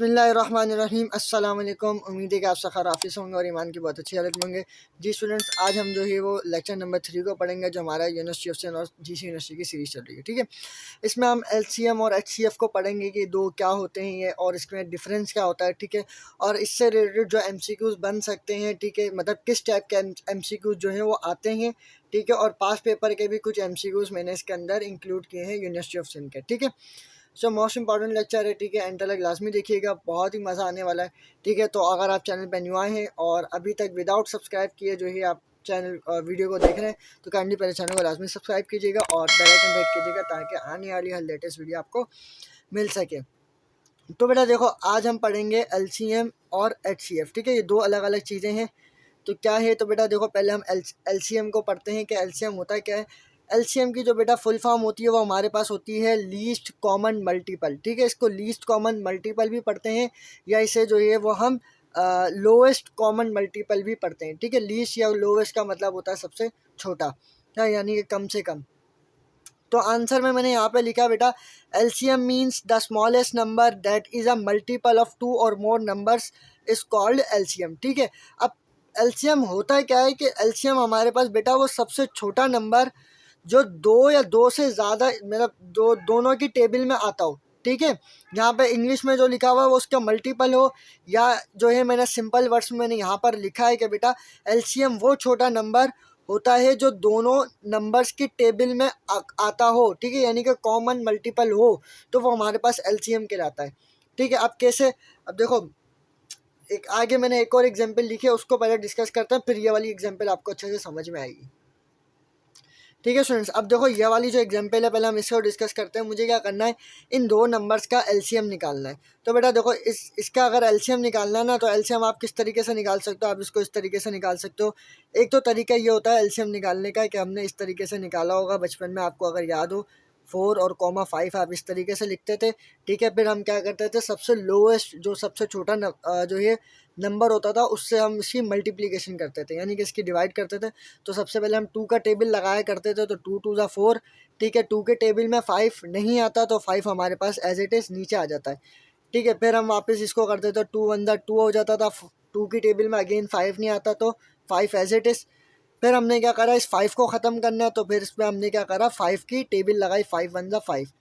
बिस्मिल्लाहिर्रहमानिर्रहीम अस्सलाम वालेकुम। उम्मीद है कि आप सब खैर आफियत होंगे और ईमान की बहुत अच्छी हालत में होंगे। जी स्टूडेंट्स, आज हम जो है वो लेक्चर नंबर 3 को पढ़ेंगे, जो हमारा यूनिवर्सिटी ऑफ सेन और जीसी यूनिवर्सिटी की सीरीज चल रही है। ठीक है, इसमें हम एलसीएम और एचसीएफ को पढ़ेंगे कि दो क्या होते हैं ये, और इसमें डिफरेंस क्या होता है। ठीक है, और इससे रिलेटेड जो एमसीक्यूज बन सकते हैं, ठीक है, मतलब किस टाइप के एमसीक्यूज जो हैं वो आते हैं। ठीक है, और पास पेपर के भी कुछ एमसीक्यूज मैंने इसके अंदर इंक्लूड किए हैं यूनिवर्सिटी ऑफ सेन के। ठीक है, सो मोस्ट इंपॉर्टेंट लेक्चर है। ठीक है, एंड तक लाजमी देखिएगा, बहुत ही मज़ा आने वाला है। ठीक है, तो अगर आप चैनल पर न्यू आए हैं और अभी तक विदाउट सब्सक्राइब किए जो है आप चैनल वीडियो को देख रहे हैं, तो काइंडली पहले चैनल को लाजमी सब्सक्राइब कीजिएगा और बेल आइकन हिट कीजिएगा ताकि आने वाली हर लेटेस्ट वीडियो आपको मिल सके। तो बेटा देखो, आज हम पढ़ेंगे एलसीएम और एचसीएफ। ठीक है, ये दो अलग अलग चीज़ें हैं। तो क्या है, तो बेटा देखो, पहले हम एलसीएम को पढ़ते हैं कि एलसीएम होता है क्या है। एलसीएम की जो बेटा फुल फॉर्म होती है वो हमारे पास होती है लीस्ट कॉमन मल्टीपल। ठीक है, इसको लीस्ट कॉमन मल्टीपल भी पढ़ते हैं, या इसे जो है वो हम लोएस्ट कॉमन मल्टीपल भी पढ़ते हैं। ठीक है, लीस्ट या लोएस्ट का मतलब होता है सबसे छोटा, यानी कि कम से कम। तो आंसर में मैंने यहाँ पे लिखा बेटा, LCM means the smallest number that is a multiple of 2 और मोर नंबर्स इज कॉल्ड एलसीएम। ठीक है, अब एलसीएम होता है क्या है कि एलसीएम हमारे पास बेटा वो सबसे छोटा नंबर जो दो या दो से ज़्यादा, मतलब दोनों की टेबल में आता हो। ठीक है, यहाँ पे इंग्लिश में जो लिखा हुआ है वो उसका मल्टीपल हो, या जो है मैंने सिंपल वर्ड्स में मैंने यहाँ पर लिखा है कि बेटा एलसीएम वो छोटा नंबर होता है जो दोनों नंबर्स की टेबल में आता हो। ठीक है, यानी कि कॉमन मल्टीपल हो, तो वो हमारे पास एलसीएम कहलाता है। ठीक है, अब कैसे, अब देखो एक आगे मैंने एक और एग्जांपल लिखी है, उसको पहले डिस्कस करते हैं, फिर ये वाली एग्जांपल आपको अच्छे से समझ में आएगी। ठीक है स्टूडेंट्स, अब देखो ये वाली जो एग्जांपल है, पहले हम इसको डिस्कस करते हैं। मुझे क्या करना है, इन दो नंबर्स का एलसीएम निकालना है। तो बेटा देखो, इसका अगर एलसीएम निकालना है ना, तो एलसीएम आप किस तरीके से निकाल सकते हो, आप इसको इस तरीके से निकाल सकते हो। एक तो तरीका ये होता है एलसीएम निकालने का कि हमने इस तरीके से निकाला होगा बचपन में, आपको अगर याद हो, 4 और कॉमा 5 आप इस तरीके से लिखते थे। ठीक है, फिर हम क्या करते थे, सबसे लोएस्ट जो सबसे छोटा जो ये नंबर होता था उससे हम इसकी मल्टीप्लिकेशन करते थे, यानी कि इसकी डिवाइड करते थे। तो सबसे पहले हम 2 का टेबल लगाया करते थे, तो 2 2 ज़ा 4। ठीक है, 2 के टेबल में 5 नहीं आता, तो 5 हमारे पास एज इट इज़ नीचे आ जाता है। ठीक है, फिर हम वापस इसको करते थे, 2 1 ज़ा 2 हो जाता था। 2 की टेबल में अगेन 5 नहीं आता, तो 5 एज इट इज़। फिर हमने क्या करा, इस 5 को ख़त्म करना है, तो फिर इसमें हमने क्या करा, 5 की टेबल लगाई, 5 1 ज़ा 5।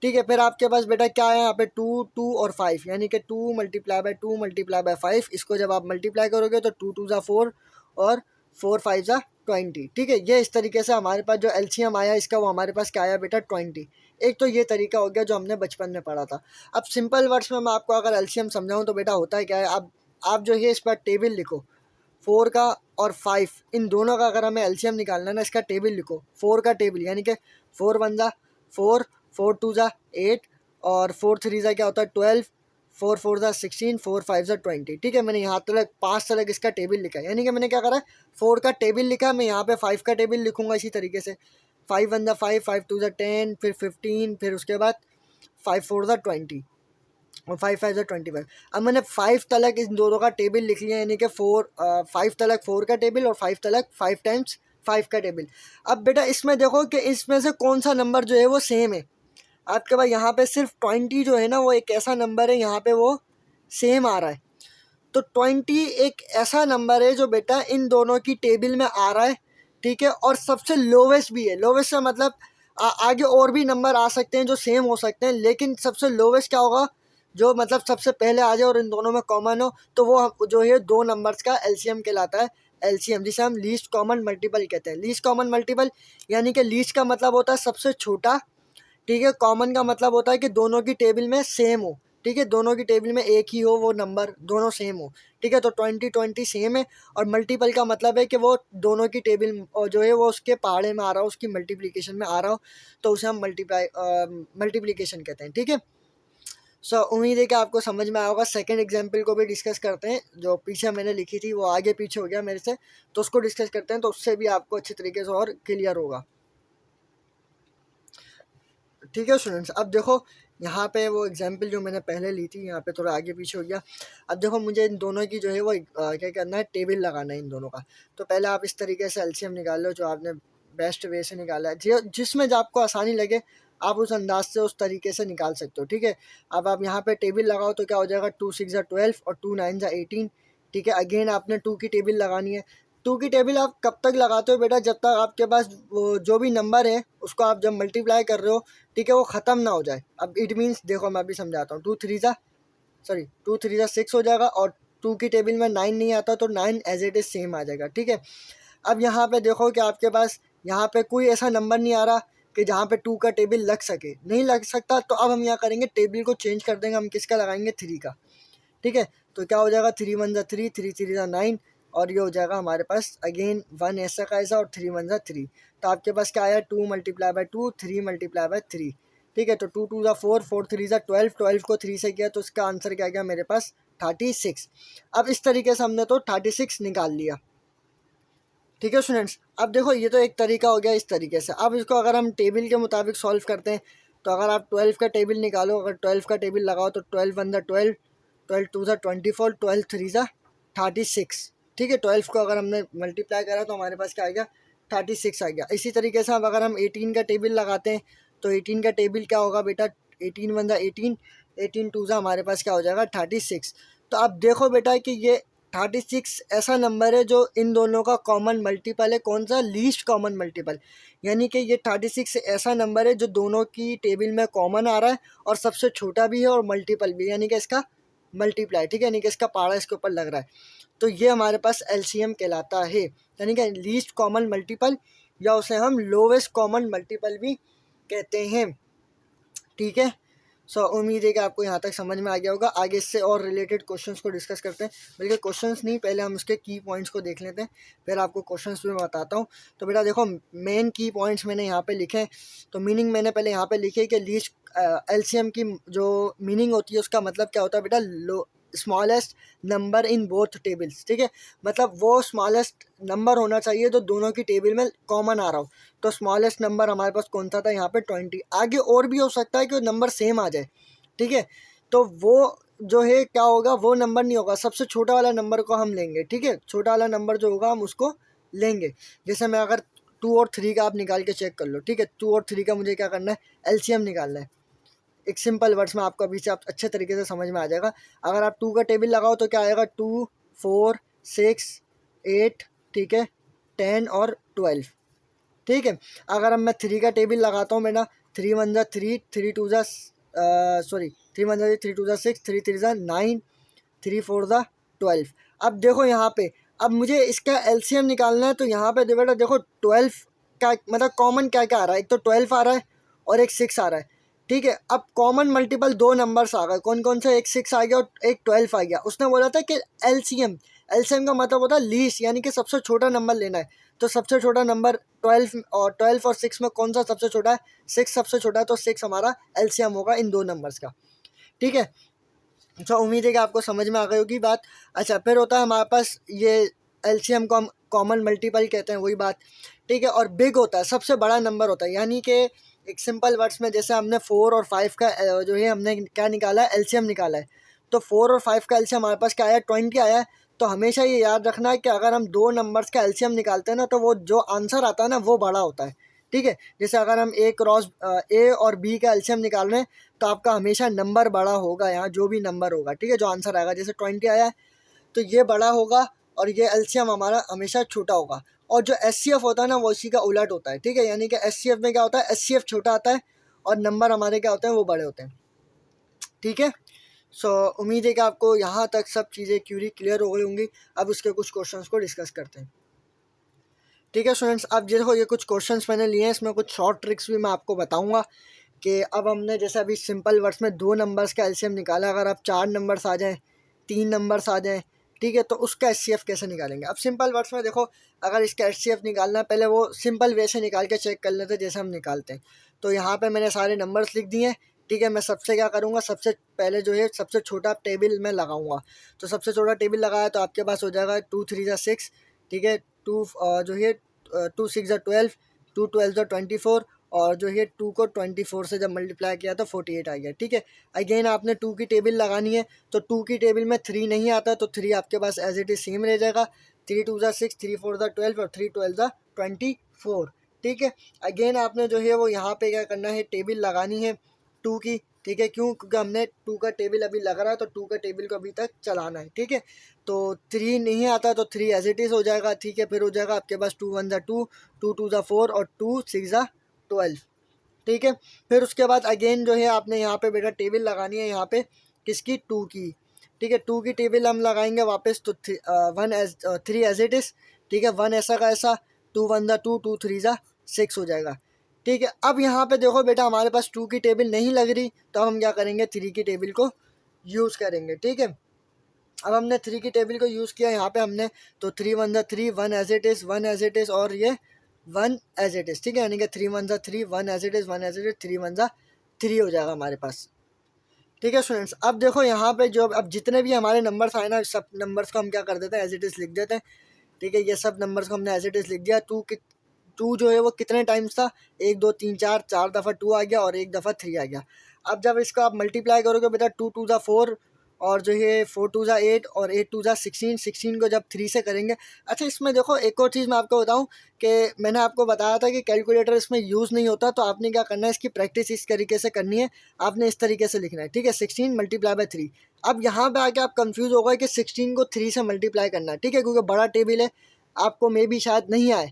ठीक है, फिर आपके पास बेटा क्या है यहाँ पे, 2 2 और 5, यानी कि 2 मल्टीप्लाई बाय 2 मल्टीप्लाई बाय 5। इसको जब आप मल्टीप्लाई करोगे तो 2 2 ज़ा 4 और 4 5 ज़ा 20। ठीक है, ये इस तरीके से हमारे पास जो एलसीएम आया इसका, वो हमारे पास क्या आया बेटा, 20। एक तो ये तरीका हो गया जो हमने बचपन में पढ़ा था। अब सिंपल वर्ड्स में मैं आपको अगर एलसीएम समझाऊँ तो बेटा होता है क्या है, आप जो है इस पर टेबल लिखो, 4 का और 5, इन दोनों का अगर हमें एलसीएम निकालना है ना, इसका टेबल लिखो, 4 का टेबल, यानी कि 4 1 ज़ा 4, 4 2 ज़ा 8, और 4 3 ज़ा क्या होता है 12, 4 4 ज़ा 16, 4 5 ज़ा 20। ठीक है, मैंने यहाँ तक 5 तक इसका टेबल लिखा है, यानी कि मैंने क्या करा है, 4 का टेबल लिखा, मैं यहाँ पे 5 का टेबल लिखूंगा इसी तरीके से। 5 1 ज़ा 5, 5 2 ज़ा 10, फिर 15, फिर उसके बाद 5 4 ज़ा 20 और 5 5 ज़ा 25। अब मैंने 5 तलक इन दोनों का टेबल लिख लिया, यानी कि 5 तलक 4 का टेबल और 5 तलक 5 टाइम्स 5 का टेबल। अब बेटा इसमें देखो कि इसमें से कौन सा नंबर जो है वो सेम है। आपके पास यहाँ पे सिर्फ 20 जो है ना, वो एक ऐसा नंबर है यहाँ पे वो सेम आ रहा है। तो 20 एक ऐसा नंबर है जो बेटा इन दोनों की टेबल में आ रहा है। ठीक है, और सबसे लोवेस्ट भी है। लोवेस्ट का मतलब आगे और भी नंबर आ सकते हैं जो सेम हो सकते हैं, लेकिन सबसे लोवेस्ट क्या होगा, जो मतलब सबसे पहले आ जाए और इन दोनों में कॉमन हो, तो वो जो है दो नंबर्स का एलसीएम कहलाता है। एलसीएम जिसे हम लीस्ट कॉमन मल्टीपल कहते हैं। लीस्ट कॉमन मल्टीपल यानी कि लीस्ट का मतलब होता है सबसे छोटा। ठीक है, कॉमन का मतलब होता है कि दोनों की टेबल में सेम हो। ठीक है, दोनों की टेबल में एक ही हो वो नंबर, दोनों सेम हो। ठीक है, तो 20 20 सेम है। और मल्टीपल का मतलब है कि वो दोनों की टेबल जो है वो उसके पहाड़े में आ रहा हो, उसकी मल्टीप्लिकेशन में आ रहा हो, तो उसे हम मल्टीप्लिकेशन कहते हैं। ठीक है, सो उम्मीद है कि आपको समझ में आया होगा। सेकंड एग्जांपल को भी डिस्कस करते हैं, जो पीछे मैंने लिखी थी वो आगे पीछे हो गया मेरे से, तो उसको डिस्कस करते हैं, तो उससे भी आपको अच्छे तरीके से और क्लियर होगा। ठीक है स्टूडेंट्स, अब देखो यहाँ पे वो एग्जांपल जो मैंने पहले ली थी, यहाँ पे थोड़ा आगे पीछे हो गया। अब देखो मुझे इन दोनों की जो है वो क्या करना है, टेबल लगाना है इन दोनों का। तो पहले आप इस तरीके से एलसीएम निकाल लो, जो आपने बेस्ट वे से निकाला है, जिसमें जो आपको आसानी लगे आप उस अंदाज से उस तरीके से निकाल सकते हो, ठीक है। अब आप यहाँ पे टेबल लगाओ तो क्या हो जाएगा, 2 6 ज़ा 12 और 2 9 ज़ा 18, ठीक है। अगेन आपने 2 की टेबल लगानी है। 2 की टेबल आप कब तक लगाते हो बेटा, जब तक आपके पास वो जो भी नंबर है उसको आप जब मल्टीप्लाई कर रहे हो, ठीक है, वो ख़त्म ना हो जाए। अब इट मीन्स देखो मैं अभी समझाता हूँ, 2 3 ज़ा 6 हो जाएगा, और 2 की टेबल में 9 नहीं आता तो 9 एज इट इज़ सेम आ जाएगा, ठीक है। अब यहाँ पे देखो कि आपके पास यहाँ पे कोई ऐसा नंबर नहीं आ रहा कि जहाँ पे 2 का टेबल लग सके, नहीं लग सकता, तो अब हम यहाँ करेंगे टेबल को चेंज कर देंगे, हम किसका लगाएंगे, 3 का, ठीक है। तो क्या हो जाएगा, 3 1 ज़ा 3, 3 3 ज़ा 9, और ये हो जाएगा हमारे पास अगेन 1 ऐसा का ऐसा, और 3 1 ज़ा 3। तो आपके पास क्या आया, 2 मल्टीप्लाई बाई 2, 3 मल्टीप्लाई बाई 3, ठीक है। तो 2 2 ज़ा 4, 4 3 ज़ा 12, 12 को 3 से किया तो इसका आंसर क्या गया मेरे पास, 36। अब इस तरीके से हमने तो 36 निकाल लिया, ठीक है स्टूडेंट्स। अब देखो ये तो एक तरीका हो गया इस तरीके से। अब इसको अगर हम टेबल के मुताबिक सॉल्व करते हैं, तो अगर आप 12 का टेबल निकालो, अगर 12 का टेबल लगाओ तो 12 1 ज़ा 12, 12 2 ज़ा 24, 12 3 ज़ा 36, ठीक है। 12 को अगर हमने मल्टीप्लाई करा तो हमारे पास क्या आ गया, 36 आ गया। इसी तरीके से अब अगर हम 18 का टेबल लगाते हैं तो 18 का टेबल क्या होगा बेटा, 18 1 ज़ा 18, 18 2 ज़ा हमारे पास क्या हो जाएगा, 36। तो अब देखो बेटा कि ये 36 ऐसा नंबर है जो इन दोनों का कॉमन मल्टीपल है, कौन सा, लीस्ट कॉमन मल्टीपल। यानी कि ये 36 ऐसा नंबर है जो दोनों की टेबल में कॉमन आ रहा है और सबसे छोटा भी है और मल्टीपल भी, यानी कि इसका मल्टीप्लाई, ठीक है, यानी कि इसका पारा इसके ऊपर लग रहा है। तो ये हमारे पास एलसीएम कहलाता है, यानी कि लीस्ट कॉमन मल्टीपल, या उसे हम लोवेस्ट कॉमन मल्टीपल भी कहते हैं, ठीक है। उम्मीद है कि आपको यहाँ तक समझ में आ गया होगा। आगे इससे और रिलेटेड क्वेश्चंस को डिस्कस करते हैं, बल्कि क्वेश्चंस नहीं, पहले हम उसके की पॉइंट्स को देख लेते हैं, फिर आपको क्वेश्चंस भी मैं बताता हूँ। तो बेटा देखो मेन की पॉइंट्स मैंने यहाँ पे लिखे हैं, तो मीनिंग मैंने पहले यहाँ पे लिखी है कि लीस्ट एलसीएम की जो मीनिंग होती है उसका मतलब क्या होता है बेटा, लो smallest number in both tables, ठीक है। मतलब वो स्मॉलेस्ट नंबर होना चाहिए जो दोनों की टेबल में कॉमन आ रहा हो। तो स्मॉलेस्ट नंबर हमारे पास कौन सा था, यहाँ पे 20। आगे और भी हो सकता है कि नंबर सेम आ जाए, ठीक है। तो वो जो है क्या होगा, वो नंबर नहीं होगा, सबसे छोटा वाला नंबर को हम लेंगे, ठीक है। छोटा वाला नंबर जो होगा हम उसको लेंगे। जैसे मैं अगर 2 और 3 का आप निकाल के चेक कर लो, ठीक है। 2 और 3 का मुझे क्या करना है, एलसीएम निकालना है। एक सिंपल वर्ड्स में आपको अभी से आप अच्छे तरीके से समझ में आ जाएगा। अगर आप 2 का टेबल लगाओ तो क्या आएगा, 2 4 6 8, ठीक है, 10 और 12, ठीक है। अगर अब मैं 3 का टेबल लगाता हूँ बेटा, 3 1 ज़ा 3, 3 2 ज़ा 3 1 ज़ा 3 2 ज़ा 6, 3 3 ज़ा 9, 3 4 ज़ा 12। अब देखो यहाँ पे, अब मुझे इसका एलसीएम निकालना है, तो यहाँ पे बेटा देखो 12 का मतलब कॉमन क्या क्या आ रहा है, एक तो 12 आ रहा है और एक 6 आ रहा है, ठीक है। अब कॉमन मल्टीपल दो नंबर्स आ गए, कौन कौन से, एक 6 आ गया और एक 12 आ गया। उसने बोला था कि एलसीएम, एलसीएम का मतलब होता है लीस्ट, यानी कि सबसे छोटा नंबर लेना है। तो सबसे छोटा नंबर 12 और 6 में कौन सा सबसे छोटा है, 6 सबसे छोटा है, तो 6 हमारा एलसीएम होगा इन दो नंबर्स का, ठीक है। तो उम्मीद है कि आपको समझ में आ गई होगी बात। अच्छा, फिर होता है हमारे पास ये एलसीएम को हम कॉमन मल्टीपल कहते हैं, वही बात, ठीक है। और बिग होता है, सबसे बड़ा नंबर होता है, यानी कि एक सिंपल वर्ड्स में जैसे हमने 4 और 5 का जो है हमने क्या निकाला है, एलसीएम निकाला है। तो 4 और 5 का एलसीएम हमारे पास क्या आया, 20 आया है। तो हमेशा ये याद रखना है कि अगर हम दो नंबर्स का एलसीएम निकालते हैं ना, तो वो जो आंसर आता है ना वो बड़ा होता है, ठीक है। जैसे अगर हम ए और बी का एलसीएम निकाल रहे हैं तो आपका हमेशा नंबर बड़ा होगा, यहाँ जो भी नंबर होगा, ठीक है, जो आंसर आएगा। जैसे 20 आया है तो ये बड़ा होगा और ये एलसीएम हमारा हमेशा छोटा होगा। और जो एचसीएफ होता है ना वो इसी का उलट होता है, ठीक है। यानी कि एचसीएफ में क्या होता है, एचसीएफ छोटा आता है और नंबर हमारे क्या होते हैं, वो बड़े होते हैं, ठीक है। उम्मीद है कि आपको यहाँ तक सब चीज़ें क्लियर हो गई होंगी। अब उसके कुछ क्वेश्चंस को डिस्कस करते हैं, ठीक है स्टूडेंट्स। अब देखो ये कुछ क्वेश्चंस मैंने लिए हैं, इसमें कुछ शॉर्ट ट्रिक्स भी मैं आपको बताऊंगा कि अब हमने जैसे अभी सिंपल वर्ड्स में दो नंबर्स का एलसीएम निकाला, अगर अब 4 नंबर्स आ जाएँ, 3 नंबर्स आ जाएँ, ठीक है, तो उसका एचसीएफ कैसे निकालेंगे। अब सिंपल वर्ड्स में देखो, अगर इसका एचसीएफ निकालना है, पहले वो सिंपल वे से निकाल के चेक कर लेते हैं जैसे हम निकालते हैं। तो यहाँ पे मैंने सारे नंबर्स लिख दिए हैं, ठीक है। मैं सबसे क्या करूँगा, सबसे पहले जो है सबसे छोटा टेबल में लगाऊंगा। तो सबसे छोटा टेबल लगाया तो आपके पास हो जाएगा 2 3 ज़ा 6, ठीक है, 2 जो है 2 6 ज़ा 12, 2 12 ज़ा 24, और जो है 2 को 24 से जब मल्टीप्लाई किया तो 48 आ गया, ठीक है। अगेन आपने 2 की टेबल लगानी है, तो 2 की टेबल में 3 नहीं आता, तो 3 आपके पास एज इट इज सेम रह जाएगा। 3 2 ज़ा 6, 3 4 ज़ा 12 और 3 12 ज़ा 24, ठीक है। अगेन आपने जो है वो यहाँ पे क्या करना है, टेबल लगानी है 2 की, ठीक है। क्यों? क्योंकि हमने 2 का टेबल अभी लग रहा है, तो 2 का टेबल को अभी तक चलाना है, ठीक है। तो 3 नहीं आता तो 3 एज इट इज़ हो जाएगा, ठीक है। फिर हो जाएगा आपके पास 2 1 2, 2 2 4 और 2 6 12, ठीक है। फिर उसके बाद अगेन जो है आपने यहाँ पे बेटा टेबल लगानी है यहाँ पे किसकी, 2 की, ठीक है। 2 की टेबल हम लगाएंगे वापस, तो 3 एज इट इज़, ठीक है। 1 ऐसा का ऐसा, 2 1 2, 2 3 6 हो जाएगा, ठीक है। अब यहाँ पे देखो बेटा हमारे पास 2 की टेबल नहीं लग रही, तो हम क्या करेंगे, 3 की टेबल को यूज़ करेंगे, ठीक है। अब हमने 3 की टेबल को यूज़ किया यहाँ पे हमने, तो 3 1 3, 1 as it is, 1 as it is और ये 1 एज इट इज़, ठीक है। यानी कि 3 1 3, 1 as it is, 1 as it is, 3 1 3 हो जाएगा हमारे पास, ठीक है स्टूडेंट्स। अब देखो यहाँ पे जो अब जितने भी हमारे नंबर्स आए ना, सब नंबर्स को हम क्या कर देते हैं, एज इट इज़ लिख देते हैं, ठीक है। ये सब नंबर्स को हमने एज इट इज़ लिख दिया। 2 जो है वो कितने टाइम्स था, 1 2 3 4, 4 दफ़ा 2 आ गया और 1 दफ़ा 3 आ गया। अब जब इसको आप मल्टीप्लाई करोगे बेटा, 2 2 4 और जो है 4 2 8 और 8 2 16, 16 को जब 3 से करेंगे। अच्छा इसमें देखो एक और चीज़ मैं आपको बताऊं कि मैंने आपको बताया था कि कैलकुलेटर इसमें यूज़ नहीं होता, तो आपने क्या करना है, इसकी प्रैक्टिस इस तरीके से करनी है, आपने इस तरीके से लिखना है, ठीक है। 16 मल्टीप्लाई बाय 3। अब यहाँ पे आके आप कंफ्यूज हो गए कि 16 को 3 से मल्टीप्लाई करना है, ठीक है, क्योंकि बड़ा टेबल है, आपको मे भी शायद नहीं आए,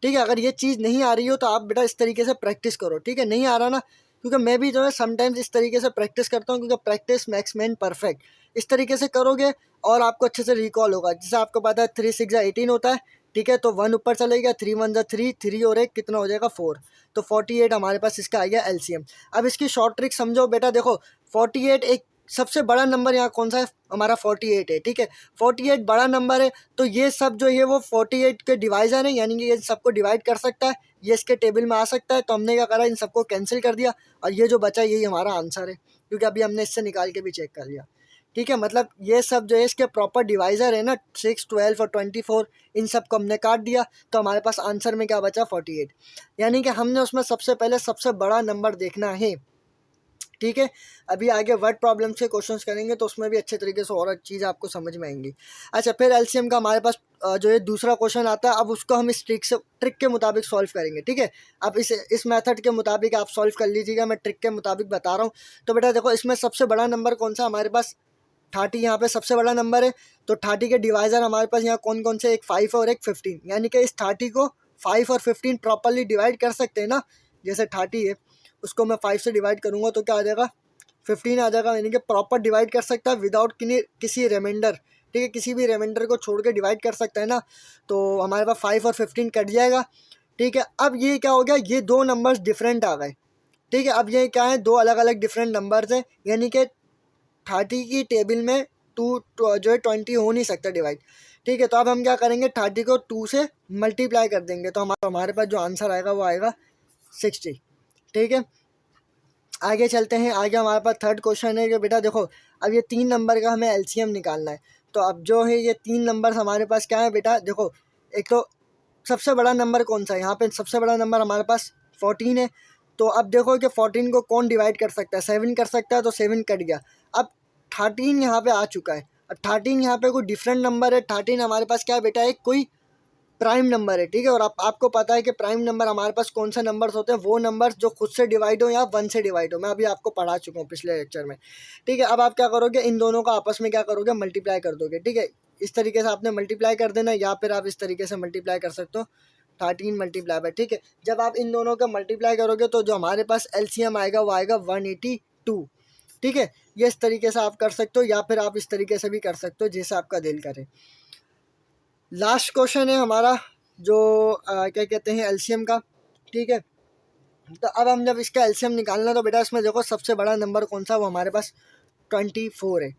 ठीक है। अगर ये चीज़ नहीं आ रही हो तो आप बेटा इस तरीके से प्रैक्टिस करो, ठीक है। नहीं आ रहा ना, क्योंकि मैं भी जो है समटाइम्स इस तरीके से प्रैक्टिस करता हूँ, क्योंकि प्रैक्टिस मैक्स मैन परफेक्ट। इस तरीके से करोगे और आपको अच्छे से रिकॉल होगा। जैसे आपको पता है 3 6 18 होता है, ठीक है। तो 1 ऊपर चलेगा, 3 1 3, 3 और 1 कितना हो जाएगा 4, तो 48 हमारे पास इसका आ गया एलसीएम। अब इसकी शॉर्ट ट्रिक समझो बेटा, देखो 48 एक सबसे बड़ा नंबर यहाँ कौन सा है, हमारा 48 है, ठीक है। 48 बड़ा नंबर है, तो ये सब जो है वो 48 के डिवाइजर है, यानी कि ये सबको डिवाइड कर सकता है, ये इसके टेबल में आ सकता है। तो हमने क्या करा, इन सबको कैंसिल कर दिया और ये जो बचा यही हमारा आंसर है, क्योंकि अभी हमने इससे निकाल के भी चेक कर लिया, ठीक है। मतलब ये सब जो है इसके प्रॉपर डिवाइजर है ना, 6 12 और 24, इन सब को हमने काट दिया, तो हमारे पास आंसर में क्या बचा 48, यानी कि हमने उसमें सबसे पहले सबसे बड़ा नंबर देखना है, ठीक है। अभी आगे वर्ड प्रॉब्लम्स के क्वेश्चंस करेंगे, तो उसमें भी अच्छे तरीके से और चीज़ आपको समझ में आएंगी। अच्छा फिर एलसीएम का हमारे पास जो है दूसरा क्वेश्चन आता है। अब उसको हम इस ट्रिक के मुताबिक सॉल्व करेंगे, ठीक है। अब इस मेथड के मुताबिक आप सॉल्व कर लीजिएगा, मैं ट्रिक के मुताबिक बता रहा हूँ। तो बेटा देखो इसमें सबसे बड़ा नंबर कौन सा हमारे पास, 30 यहाँ पे सबसे बड़ा नंबर है। तो 30 के डिवाइजर हमारे पास यहाँ कौन कौन से, एक 5 और एक 15, यानी कि इस 30 को 5 और 15 प्रॉपरली डिवाइड कर सकते हैं ना। जैसे 30 है, उसको मैं 5 से डिवाइड करूँगा तो क्या आ जाएगा, 15 आ जाएगा, यानी कि प्रॉपर डिवाइड कर सकता है विदाउट किसी रिमाइंडर, ठीक है। किसी भी रिमाइंडर को छोड़ के डिवाइड कर सकता है ना, तो हमारे पास 5 और 15 कट जाएगा, ठीक है। अब ये क्या हो गया, ये दो नंबर्स डिफरेंट आ गए, ठीक है। अब ये क्या है, दो अलग अलग डिफरेंट नंबर्स हैं, यानी कि 30 की टेबल में जो है 20 हो नहीं सकता डिवाइड, ठीक है। तो अब हम क्या करेंगे, 30 को 2 से मल्टीप्लाई कर देंगे, तो हमारे पास जो आंसर आएगा वो आएगा 60, ठीक है। आगे चलते हैं। आगे हमारे पास थर्ड क्वेश्चन है कि बेटा देखो अब ये 3 नंबर का हमें एलसीएम निकालना है। तो अब जो है ये 3 नंबर हमारे पास क्या है बेटा, देखो एक तो सबसे बड़ा नंबर कौन सा है, यहाँ पे सबसे बड़ा नंबर हमारे पास 14 है। तो अब देखो कि 14 को कौन डिवाइड कर सकता है, 7 कर सकता है, तो 7 कट गया। अब 13 यहाँ पे आ चुका है। अब 13 यहाँ पे कोई डिफरेंट नंबर है, 13 हमारे पास क्या है बेटा, एक कोई प्राइम नंबर है, ठीक है। और आपको पता है कि प्राइम नंबर हमारे पास कौन से नंबर्स होते हैं, वो नंबर्स जो खुद से डिवाइड हो या 1 से डिवाइड हो। मैं अभी आपको पढ़ा चुका हूँ पिछले लेक्चर में, ठीक है। अब आप क्या करोगे, इन दोनों का आपस में क्या करोगे, मल्टीप्लाई कर दोगे, ठीक है। इस तरीके से आपने मल्टीप्लाई कर देना, या फिर आप इस तरीके से मल्टीप्लाई कर सकते हो, 13 मल्टीप्लाई बाय, ठीक है। जब आप इन दोनों का मल्टीप्लाई करोगे तो जो हमारे पास एलसीएम आएगा वो आएगा 182, ठीक है। ये इस तरीके से आप कर सकते हो, या फिर आप इस तरीके से भी कर सकते हो, जैसे आपका दिल करे। लास्ट क्वेश्चन है हमारा जो क्या कहते हैं एलसीएम का, ठीक है। तो अब हम जब इसका एलसीएम निकालना, तो बेटा इसमें देखो सबसे बड़ा नंबर कौन सा, वो हमारे पास 24 है।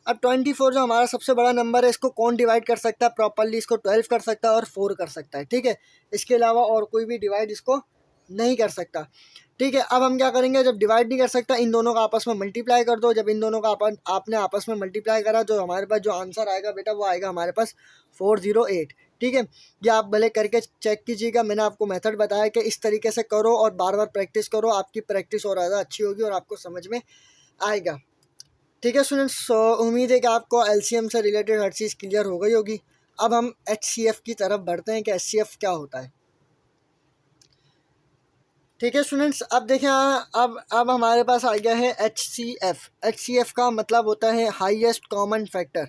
अब 24 जो हमारा सबसे बड़ा नंबर है, इसको कौन डिवाइड कर सकता है प्रॉपरली, इसको 12 कर सकता है और 4 कर सकता है, ठीक है। इसके अलावा और कोई भी डिवाइड इसको नहीं कर सकता, ठीक है। अब हम क्या करेंगे, जब डिवाइड नहीं कर सकता, इन दोनों का आपस में मल्टीप्लाई कर दो। जब इन दोनों का आपने आपस में मल्टीप्लाई करा, जो हमारे पास जो आंसर आएगा बेटा वो आएगा हमारे पास 408, ठीक है। ये आप भले करके चेक कीजिएगा, मैंने आपको मेथड बताया कि इस तरीके से करो और बार बार प्रैक्टिस करो, आपकी प्रैक्टिस और ज़्यादा अच्छी होगी और आपको समझ में आएगा, ठीक है स्टूडेंट्स। उम्मीद है कि आपको एलसीएम से रिलेटेड हर चीज़ क्लियर हो गई होगी। अब हम एचसीएफ की तरफ बढ़ते हैं कि एचसीएफ क्या होता है। ठीक है स्टूडेंट्स, अब देखें अब हमारे पास आ गया है HCF। HCF का मतलब होता है हाईएस्ट कॉमन फैक्टर।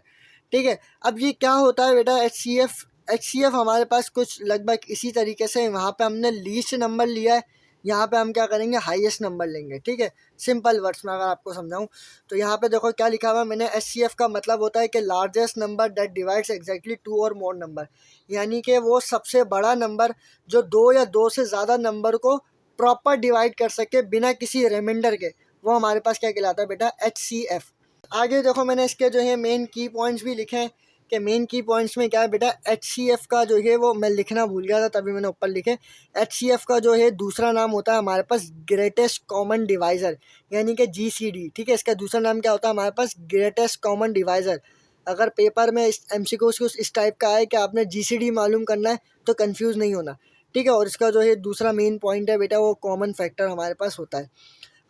ठीक है, अब ये क्या होता है बेटा HCF हमारे पास कुछ लगभग इसी तरीके से, वहाँ पे हमने लीस्ट नंबर लिया है, यहाँ पे हम क्या करेंगे हाईएस्ट नंबर लेंगे। ठीक है, सिंपल वर्ड्स में अगर आपको समझाऊँ तो यहाँ पे देखो क्या लिखा हुआ है मैंने, HCF का मतलब होता है कि largest number that divides exactly two or more number, यानी कि वो सबसे बड़ा नंबर जो दो या दो से ज़्यादा नंबर को प्रॉपर डिवाइड कर सके बिना किसी रिमाइंडर के, वो हमारे पास क्या कहलाता है बेटा HCF। आगे देखो मैंने इसके जो है मेन की पॉइंट्स भी लिखे हैं कि मेन की पॉइंट्स में क्या है बेटा, HCF का जो है वो मैं लिखना भूल गया था तभी मैंने ऊपर लिखे। HCF का जो है दूसरा नाम होता है हमारे पास ग्रेटेस्ट कॉमन डिवाइज़र, यानी कि GCD। ठीक है, इसका दूसरा नाम क्या होता है हमारे पास, ग्रेटेस्ट कॉमन डिवाइज़र। अगर पेपर में MCQs कुछ इस टाइप का है कि आपने GCD मालूम करना है तो कंफ्यूज नहीं होना। ठीक है, और इसका जो है दूसरा मेन पॉइंट है बेटा वो कॉमन फैक्टर हमारे पास होता है।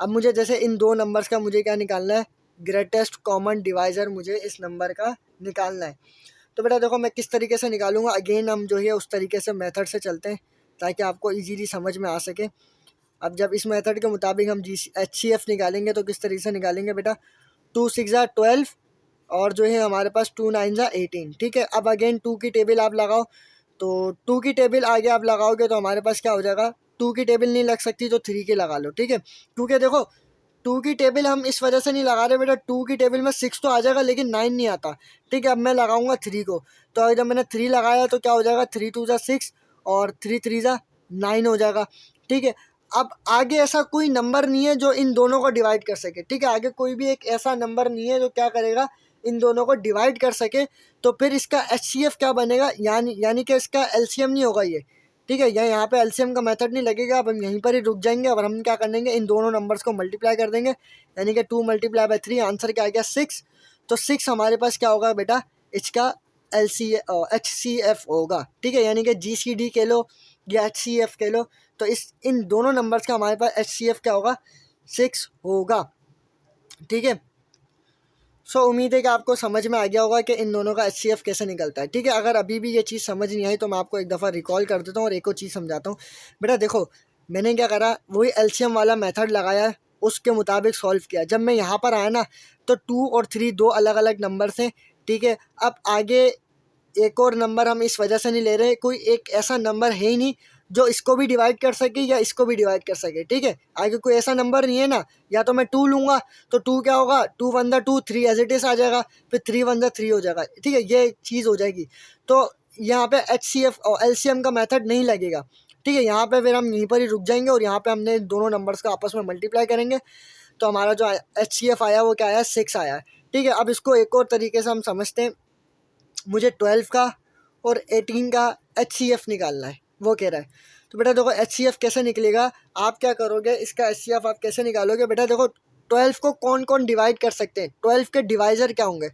अब मुझे जैसे इन दो नंबर्स का मुझे क्या निकालना है, ग्रेटेस्ट कॉमन डिवाइज़र मुझे इस नंबर का निकालना है। तो बेटा देखो मैं किस तरीके से निकालूंगा, अगेन हम जो है उस तरीके से मेथड से चलते हैं ताकि आपको इजीली समझ में आ सके। अब जब इस मेथड के मुताबिक हम HCF निकालेंगे तो किस तरीके से निकालेंगे बेटा, 2 6 12 और जो है हमारे पास 2 9 18। ठीक है, अब अगेन 2 की टेबल आप लगाओ, तो 2 की टेबल आगे आप लगाओगे तो हमारे पास क्या हो जाएगा, 2 की टेबल नहीं लग सकती तो 3 की लगा लो। ठीक है, क्योंकि देखो 2 की टेबल हम इस वजह से नहीं लगा रहे बेटा, 2 की टेबल में 6 तो आ जाएगा लेकिन 9 नहीं आता। ठीक है, अब मैं लगाऊंगा 3 को, तो अगर जब मैंने 3 लगाया तो क्या हो जाएगा, 3 2 6 और 3 3 9 हो जाएगा। ठीक है, अब आगे ऐसा कोई नंबर नहीं है जो इन दोनों को डिवाइड कर सके। ठीक है, आगे कोई भी एक ऐसा नंबर नहीं है जो क्या करेगा, इन दोनों को डिवाइड कर सके। तो फिर इसका HCF क्या बनेगा, यानी कि इसका LCM नहीं होगा ये। ठीक है, यहाँ पे LCM का मेथड नहीं लगेगा, अब हम यहीं पर ही रुक जाएंगे और हम क्या कर देंगे, इन दोनों नंबर्स को मल्टीप्लाई कर देंगे, यानी कि 2 × 3, आंसर क्या आ गया 6। तो 6 हमारे पास क्या होगा बेटा, इसका HCF होगा। ठीक है, यानी कि GCD कह लो या HCF कह लो, तो इन दोनों नंबर्स का हमारे पास HCF क्या होगा, 6 होगा। ठीक है, उम्मीद है कि आपको समझ में आ गया होगा कि इन दोनों का HCF कैसे निकलता है। ठीक है, अगर अभी भी ये चीज़ समझ नहीं आई तो मैं आपको एक दफ़ा रिकॉल कर देता हूँ और एक और चीज़ समझाता हूँ। बेटा देखो मैंने क्या करा, वही LCM वाला मेथड लगाया है, उसके मुताबिक सॉल्व किया। जब मैं यहाँ पर आया ना तो 2 और 3 दो अलग अलग नंबर हैं। ठीक है, अब आगे एक और नंबर हम इस वजह से नहीं ले रहे, कोई एक ऐसा नंबर है ही नहीं जो इसको भी डिवाइड कर सके या इसको भी डिवाइड कर सके। ठीक है, आगे कोई ऐसा नंबर नहीं है ना, या तो मैं 2 लूँगा तो 2 क्या होगा, 2 1 2 3 एज इट इज़ आ जाएगा, फिर 3 1 3 हो जाएगा। ठीक है, ये चीज़ हो जाएगी। तो यहाँ पे HCF और LCM का मेथड नहीं लगेगा। ठीक है, यहाँ पे फिर हम यहीं पर ही रुक जाएंगे और यहाँ पे हमने दोनों नंबर्स का आपस में मल्टीप्लाई करेंगे तो हमारा जो HCF आया वो क्या आया, 6 आया है। ठीक है, अब इसको एक और तरीके से हम समझते हैं। मुझे 12 का और 18 का HCF निकालना है, वो कह रहा है। तो बेटा देखो HCF कैसे निकलेगा, आप क्या करोगे, इसका HCF आप कैसे निकालोगे। बेटा देखो 12 को कौन कौन डिवाइड कर सकते हैं, 12 के डिवाइज़र क्या होंगे,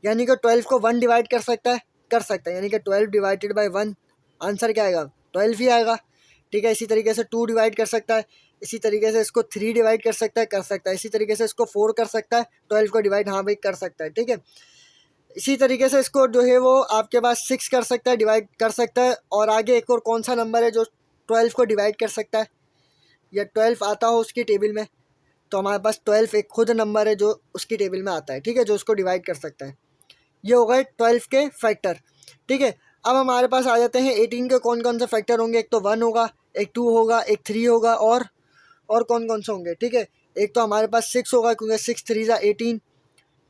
यानी कि 12 को 1 डिवाइड कर सकता है, यानी कि 12 डिवाइडेड बाई 1, आंसर क्या आएगा, 12 ही आएगा। ठीक है, इसी तरीके से 2 डिवाइड कर सकता है, इसी तरीके से इसको 3 डिवाइड कर सकता है, इसी तरीके से इसको 4 कर सकता है, 12 को डिवाइड हाँ भाई कर सकता है। ठीक है, इसी तरीके से इसको जो है वो आपके पास 6 कर सकता है, डिवाइड कर सकता है। और आगे एक और कौन सा नंबर है जो 12 को डिवाइड कर सकता है, या 12 आता हो उसकी टेबल में, तो हमारे पास 12 एक खुद नंबर है जो उसकी टेबल में आता है। ठीक है, जो उसको डिवाइड कर सकता है। ये हो गए 12 के फैक्टर। ठीक है, अब हमारे पास आ जाते हैं 18 के कौन कौन से फैक्टर होंगे। एक तो 1 होगा, एक 2 होगा, एक 3 होगा, और कौन कौन से होंगे। ठीक है, एक तो हमारे पास 6 होगा क्योंकि 6 3 18।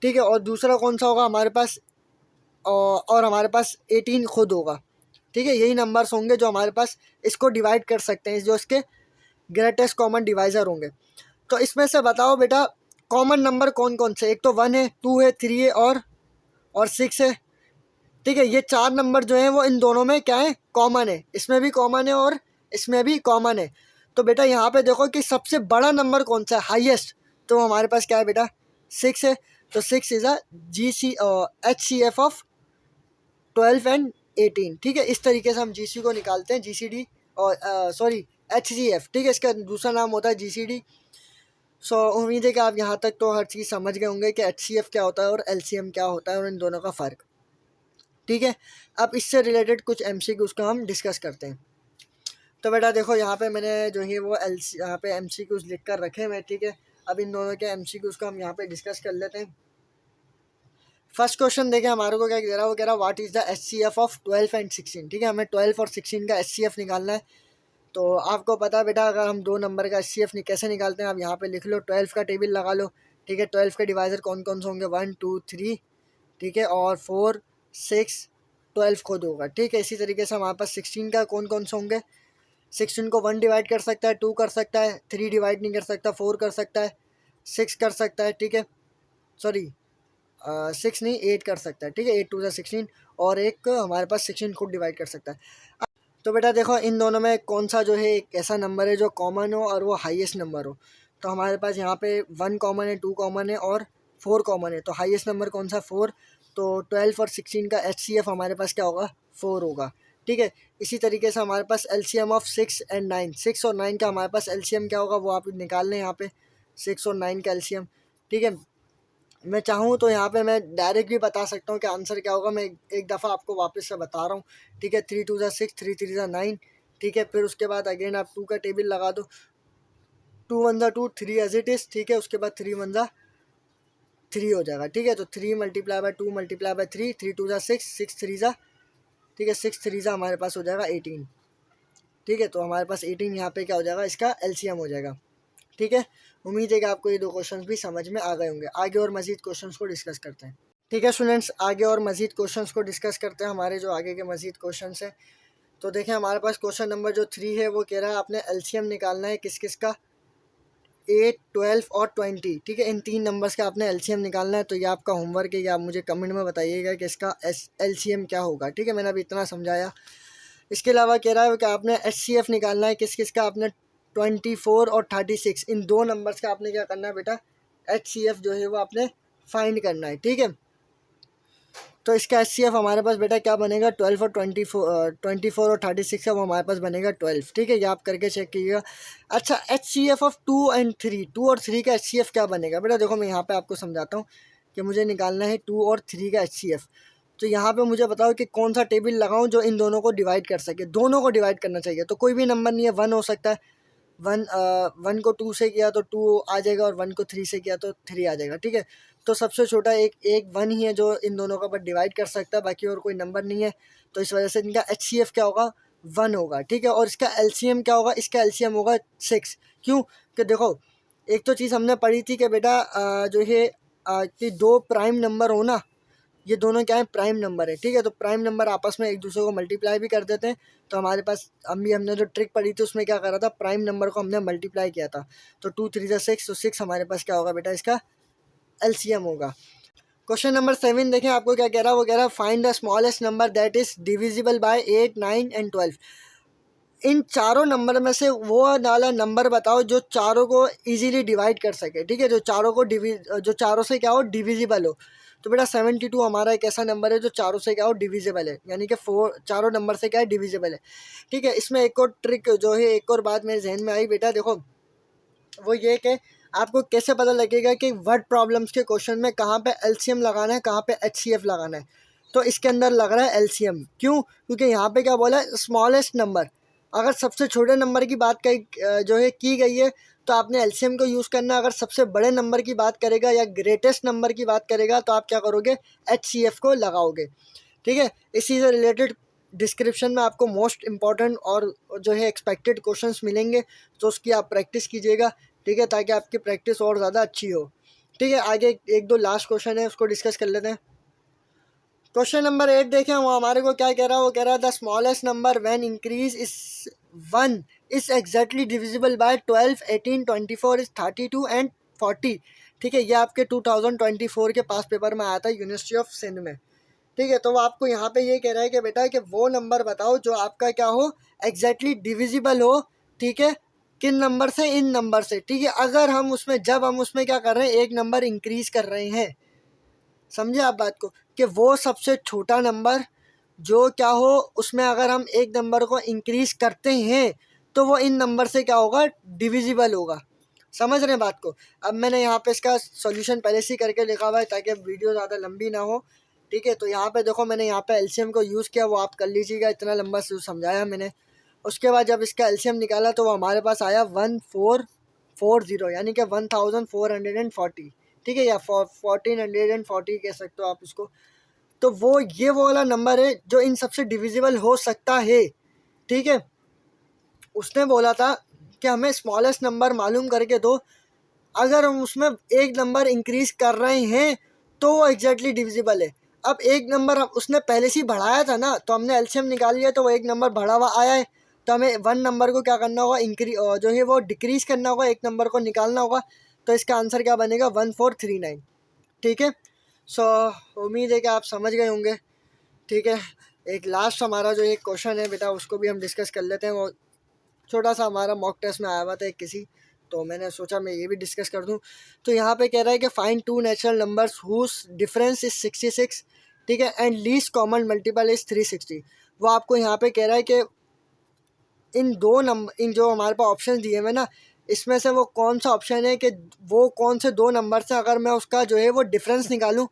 ठीक है, और दूसरा कौन सा होगा हमारे पास, और हमारे पास 18 खुद होगा। ठीक है, यही नंबर्स होंगे जो हमारे पास इसको डिवाइड कर सकते हैं, जो इसके ग्रेटेस्ट कॉमन डिवाइज़र होंगे। तो इसमें से बताओ बेटा कॉमन नंबर कौन कौन से, एक तो 1 है, 2 है, 3 है और 6 है। ठीक है, ये 4 नंबर जो हैं वो इन दोनों में क्या है, कॉमन है, इसमें भी कॉमन है और इसमें भी कॉमन है। तो बेटा यहाँ पे देखो कि सबसे बड़ा नंबर कौन सा है, हाईएस्ट, तो हमारे पास क्या है बेटा, 6 है। तो 6 इज़ HCF ऑफ 12 एंड 18। ठीक है, इस तरीके से हम GC को निकालते हैं, GCD और HCF। ठीक है, इसका दूसरा नाम होता है GCD। उम्मीद है कि आप यहाँ तक तो हर चीज़ समझ गए होंगे कि HCF क्या होता है और LCM क्या होता है और इन दोनों का फ़र्क। ठीक है, अब इससे रिलेटेड कुछ MCQs को हम डिस्कस करते हैं। तो बेटा देखो यहाँ पे मैंने जो है वो यहाँ पे MCQs लिख कर रखे हैं, ठीक है। अब इन दोनों के MCQs को हम यहाँ पे डिस्कस कर लेते हैं। फर्स्ट क्वेश्चन देखें हमारे को क्या कह रहा है, वो कह रहा है what is the HCF of 12 and 16, ठीक है। हमें 12 और 16 का HCF निकालना है। तो आपको पता है बेटा, अगर हम 2 नंबर का HCF कैसे निकालते हैं, आप यहाँ पे लिख लो, 12 का टेबल लगा लो, ठीक है। 12 के डिवाइजर कौन कौन से होंगे, 1 2 3, ठीक है, और 4 6 12 खुद होगा, ठीक है। इसी तरीके से हमारे पास 16 का कौन कौन से होंगे, 16 को 1 डिवाइड कर सकता है, 2 कर सकता है, 3 डिवाइड नहीं कर सकता, 4 कर सकता है, 6 कर सकता है, ठीक है, सॉरी 6 नहीं 8 कर सकता है, ठीक है। 8 2 16, और एक हमारे पास 16 खुद डिवाइड कर सकता है। तो बेटा देखो इन दोनों में कौन सा जो है एक ऐसा नंबर है जो कॉमन हो और वो हाईएस्ट नंबर हो। तो हमारे पास यहाँ पे 1 कॉमन है, 2 कॉमन है और 4 कॉमन है। तो हाईएस्ट नंबर कौन सा, 4। तो 12 और 16 का HCF हमारे पास क्या होगा, 4 होगा, ठीक है। इसी तरीके से हमारे पास LCM ऑफ 6 एंड 9, 6 और 9 का हमारे पास LCM क्या होगा, वो आप निकाल लें यहाँ पे, 6 और 9 का LCM, ठीक है। मैं चाहूँ तो यहाँ पे मैं डायरेक्ट भी बता सकता हूँ कि आंसर क्या होगा। मैं एक दफ़ा आपको वापस से बता रहा हूँ, ठीक है। 3 2 6, 3 3 9, ठीक है। फिर उसके बाद अगेन आप 2 का टेबल लगा दो, 2 1 2, 3 एज इट इज़, ठीक है। उसके बाद 3 1 3 हो जाएगा, ठीक है। तो 3 मल्टीप्लाई बाय 2 मल्टीप्लाई बाय 3, 3 2 6, 6 3, ठीक है, 6 3 हमारे पास हो जाएगा 18, ठीक है। तो हमारे पास 18 यहाँ पे क्या हो जाएगा, इसका LCM हो जाएगा, ठीक है। उम्मीद है कि आपको ये 2 क्वेश्चंस भी समझ में आ गए होंगे। आगे और मज़ीद क्वेश्चंस को डिस्कस करते हैं, ठीक है स्टूडेंट्स। आगे और मज़ीद क्वेश्चंस को डिस्कस करते हैं, हमारे जो आगे के मज़ीद क्वेश्चंस हैं। तो देखें हमारे पास क्वेश्चन नंबर जो 3 है वो कह रहा है आपने LCM निकालना है किस किस का, 8 12 और 20, ठीक है। इन 3 नंबर्स का आपने LCM निकालना है। तो ये आपका होमवर्क है, या आप मुझे कमेंट में बताइएगा कि इसका LCM क्या होगा, ठीक है। मैंने अभी इतना समझाया। इसके अलावा कह रहा है कि आपने HCF निकालना है किस किस का, आपने 24 और 36, इन 2 नंबर्स का आपने क्या करना है बेटा, HCF जो है वो आपने फाइंड करना है, ठीक है। तो इसका HCF हमारे पास बेटा क्या बनेगा, 12 और 24 और 36 का वो हमारे पास बनेगा 12, ठीक है। ये आप करके चेक कीजिएगा। अच्छा HCF ऑफ 2 एंड 3, 2 और 3 का HCF क्या बनेगा बेटा, देखो मैं यहाँ पे आपको समझाता हूँ कि मुझे निकालना है 2 और 3 का HCF। तो यहाँ पे मुझे बताओ कि कौन सा टेबल लगाऊं जो इन दोनों को डिवाइड कर सके। दोनों को डिवाइड करना चाहिए, तो कोई भी नंबर नहीं है, 1 हो सकता है, 1 को 2 से किया तो 2 आ जाएगा, और 1 को 3 से किया तो 3 आ जाएगा, ठीक है। तो सबसे छोटा एक 1 ही है जो इन दोनों का बट डिवाइड कर सकता है, बाकी और कोई नंबर नहीं है। तो इस वजह से इनका HCF क्या होगा, 1 होगा, ठीक है। और इसका LCM क्या होगा, इसका LCM होगा 6। क्यों कि देखो एक तो चीज़ हमने पढ़ी थी कि बेटा जो है कि 2 प्राइम नंबर हो ना, ये दोनों क्या है, प्राइम नंबर है, ठीक है। तो प्राइम नंबर आपस में एक दूसरे को मल्टीप्लाई भी कर देते हैं। तो हमारे पास हमने जो ट्रिक पढ़ी थी उसमें क्या करा था, प्राइम नंबर को हमने मल्टीप्लाई किया था। तो 2 3 6, तो 6 हमारे पास क्या होगा बेटा, इसका LCM होगा। क्वेश्चन नंबर 7 देखें, आपको क्या कह रहा है, वो कह रहा है find the smallest number that is divisible by 8 9 and 12। इन चारों नंबर में से वो वाला नंबर बताओ जो चारों को इजीली डिवाइड कर सके, ठीक है। जो चारों से क्या हो, डिविजिबल हो। तो बेटा 72 हमारा एक ऐसा नंबर है जो चारों से क्या हो, डिविजिबल है, यानी कि 4 चारों नंबर से क्या है, डिविजिबल है, ठीक है। इसमें एक और ट्रिक जो है, एक और बात मेरे जहन में आई बेटा, देखो वो ये कि आपको कैसे पता लगेगा कि वर्ड प्रॉब्लम्स के क्वेश्चन में कहाँ पे LCM लगाना है, कहाँ पे HCF लगाना है। तो इसके अंदर लग रहा है LCM, क्यों, क्योंकि यहाँ पे क्या बोला है, स्मॉलेस्ट नंबर। अगर सबसे छोटे नंबर की बात जो है की गई है तो आपने LCM को यूज़ करना। अगर सबसे बड़े नंबर की बात करेगा या ग्रेटेस्ट नंबर की बात करेगा तो आप क्या करोगे, HCF को लगाओगे, ठीक है। इसी से रिलेटेड डिस्क्रिप्शन में आपको मोस्ट इम्पॉर्टेंट और जो है एक्सपेक्टेड क्वेश्चंस मिलेंगे, तो उसकी आप प्रैक्टिस कीजिएगा, ठीक है, ताकि आपकी प्रैक्टिस और ज़्यादा अच्छी हो, ठीक है। आगे एक दो लास्ट क्वेश्चन है उसको डिस्कस कर लेते हैं। क्वेश्चन नंबर 8 देखें, वो हमारे को क्या कह रहा है, वो कह रहा है the smallest number when increase is 1 is exactly divisible by 12 18 24 is 32 and 40, ठीक है। ये आपके 2024 के पास पेपर में आया था यूनिवर्सिटी ऑफ सिंध में, ठीक है। तो वो आपको यहाँ पे ये कह रहा है कि बेटा कि वो नंबर बताओ जो आपका क्या हो, एग्जैक्टली डिविजिबल हो, ठीक है, किन नंबर से, इन नंबर से, ठीक है। अगर हम उसमें जब हम उसमें क्या कर रहे हैं, एक नंबर इंक्रीज कर रहे हैं, समझे आप बात को, कि वो सबसे छोटा नंबर जो क्या हो, उसमें अगर हम एक नंबर को इंक्रीज करते हैं तो वो इन नंबर से क्या होगा, डिविजिबल होगा। समझ रहे हैं बात को। अब मैंने यहाँ पे इसका सॉल्यूशन पहले से ही करके लिखा हुआ है ताकि वीडियो ज़्यादा लंबी ना हो, ठीक है। तो यहाँ पे देखो मैंने यहाँ पे LCM को यूज़ किया, वो आप कर लीजिएगा, इतना लंबा समझाया मैंने। उसके बाद जब इसका एलसीएम निकाला तो वो हमारे पास आया 1440, यानी कि 1440, ठीक है, या 1440 कह सकते हो आप इसको। तो वो वाला नंबर है जो इन सबसे डिविजिबल हो सकता है, ठीक है। उसने बोला था कि हमें स्मॉलेस्ट नंबर मालूम करके दो, अगर हम उसमें एक नंबर इंक्रीज कर रहे हैं तो वो एग्जैक्टली डिविजिबल है। अब एक नंबर उसने पहले से ही बढ़ाया था ना, तो हमने एलसीएम निकाल लिया तो वो एक नंबर बढ़ा हुआ आया है, तो हमें वन नंबर को क्या करना होगा, जो है वो डिक्रीज करना होगा, एक नंबर को निकालना होगा। तो इसका आंसर क्या बनेगा, 1439, ठीक है। सो उम्मीद है कि आप समझ गए होंगे, ठीक है। एक लास्ट हमारा जो एक क्वेश्चन है बेटा उसको भी हम डिस्कस कर लेते हैं। वो छोटा सा हमारा मॉक टेस्ट में आया हुआ था एक किसी, तो मैंने सोचा मैं ये भी डिस्कस कर दूं। तो यहाँ पे कह रहा है कि find two natural numbers whose difference is 66, ठीक है, and least common multiple is 360। वो आपको यहाँ पे कह रहा है कि इन जो हमारे पास ऑप्शन दिए हुए ना, इसमें से वो कौन सा ऑप्शन है कि वो कौन से दो नंबर से अगर मैं उसका जो है वो डिफरेंस निकालूं,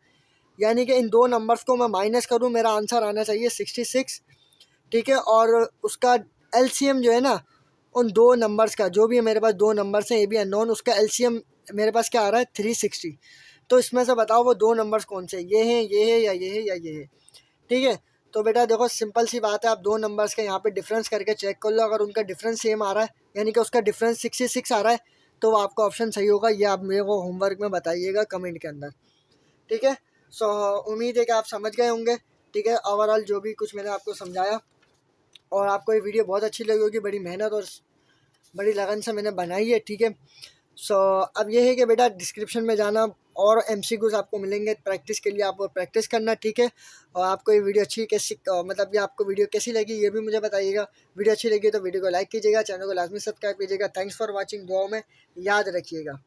यानी कि इन दो नंबर्स को मैं माइनस करूं, मेरा आंसर आना चाहिए 66, ठीक है। और उसका एलसीएम जो है ना उन दो नंबर्स का, जो भी मेरे पास दो नंबर्स हैं ये भी अननोन, उसका एलसीएम मेरे पास क्या आ रहा है 360। तो इसमें से बताओ वो दो नंबर्स कौन से, ये हैं, ये है, या ये है, या ये है, ठीक है। तो बेटा देखो सिंपल सी बात है, आप दो नंबर्स के यहाँ पे डिफरेंस करके चेक कर लो, अगर उनका डिफरेंस सेम आ रहा है यानी कि उसका डिफरेंस 66 आ रहा है तो वो आपका ऑप्शन सही होगा। ये आप मेरे को होमवर्क में बताइएगा कमेंट के अंदर, ठीक है। सो उम्मीद है कि आप समझ गए होंगे, ठीक है, ओवरऑल जो भी कुछ मैंने आपको समझाया। और आपको ये वीडियो बहुत अच्छी लगी होगी, बड़ी मेहनत और बड़ी लगन से मैंने बनाई है, ठीक है। सो अब ये है कि बेटा डिस्क्रिप्शन में जाना और एमसीक्यूज आपको मिलेंगे प्रैक्टिस के लिए, आप प्रैक्टिस करना, ठीक है। और आपको ये वीडियो अच्छी कैसी मतलब ये आपको वीडियो कैसी लगी ये भी मुझे बताइएगा। वीडियो अच्छी लगी तो वीडियो को लाइक कीजिएगा, चैनल को लाजमी सब्सक्राइब कीजिएगा। थैंक्स फॉर वॉचिंग, दुआओं में याद रखिएगा।